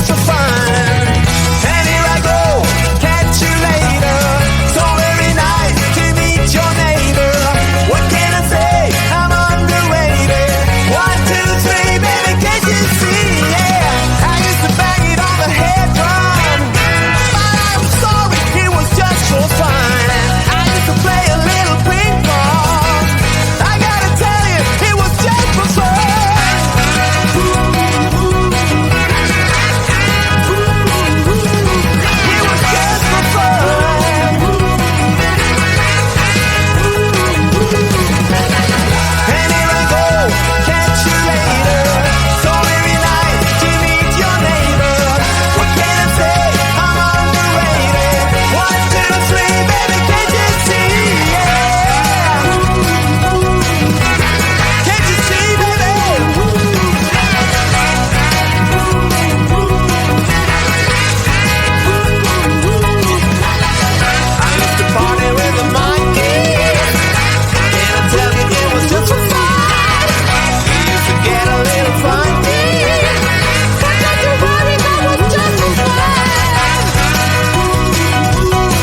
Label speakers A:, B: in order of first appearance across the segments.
A: just for fun. And here I go, catch you later. So very nice to meet your neighbor. What can I say? I'm underrated. 1, 2, 3, baby, can't you see? Yeah, I used to bang it on the head drum, but I'm sorry, it was just for fun. I used to play a little ping pong. I gotta tell you, it was just for fun. It was just for fun. And here I go, catch you later. So very nice to meet your neighbor. What can I say? I'm underrated. 1, 2, 3, baby, can't you see? Yeah. Can't you see, baby? I used to party with the monkeys. Can I tell you it was just for fun? We used to get a little funky. But not to worry, that was just for fun.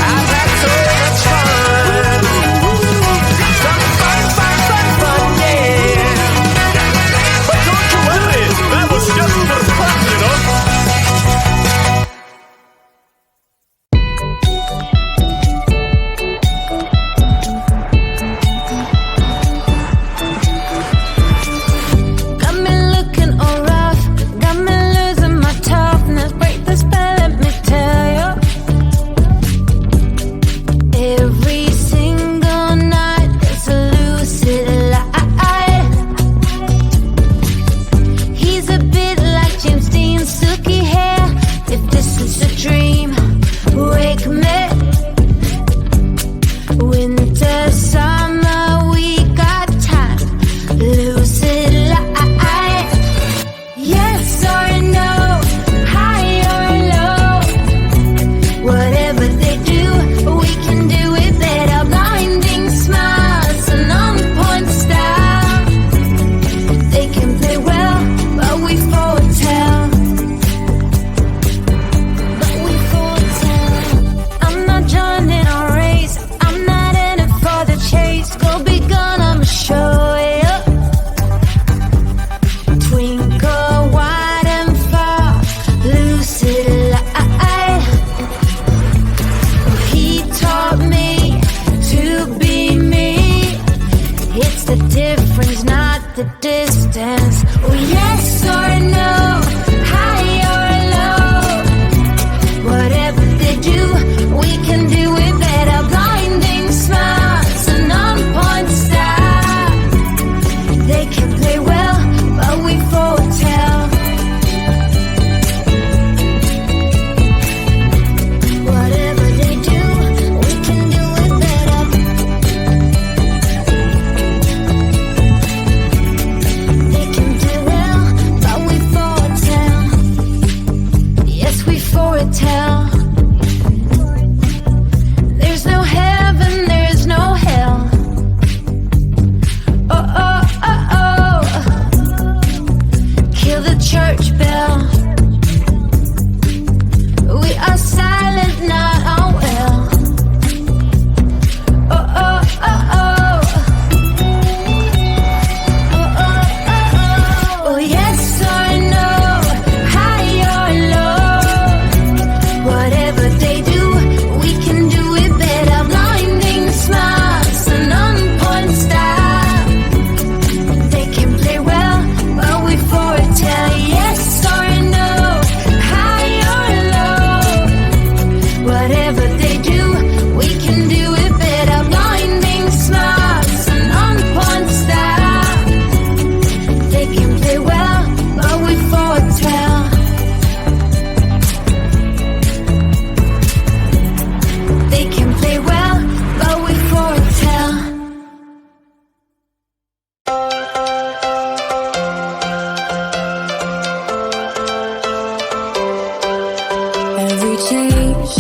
A: I've had so much fun. Some fun, yeah. But don't you worry, that was just for fun, you know.
B: Got me looking all rough, got me losing my toughness. Break the spell, let me tell you. Every single night it's a lucid lie. He's a bit like James Dean's silky hair. If this is a dream, wake me. Winter, summer, we got time. Lucid light. Yes or no, high or low. Whatever they do, we can do it better. Blinding smiles and on point style. They can play well, but we foretell. But we foretell. I'm not joining a race. I'm not in it for the chase. Go be gone, I'ma show you. Twinkle wide and far, lucid light. He taught me to be me. It's the difference, not the distance. Oh, yes or no, high or low. Whatever they do, we can do it better. Blinding smiles and on point style. They can play well, but we foretell. Whatever they do, we can do it better. They can play well, but we foretell. Yes, we foretell. There's no heaven, there's no hell. Oh, oh, oh, oh. Kill the church bell. We are silent, not all well. Oh, oh, oh, oh. Oh, oh, oh, oh. Oh, yes or no, high or low. Whatever they do, we can do it better. Blinding smiles and on point style. They can play well, but we foretell. Yes or no, high or low. Whatever they do, we can do it better. Blinding smiles and on point style. They can play well, but we foretell. They can play well, but we foretell. Every change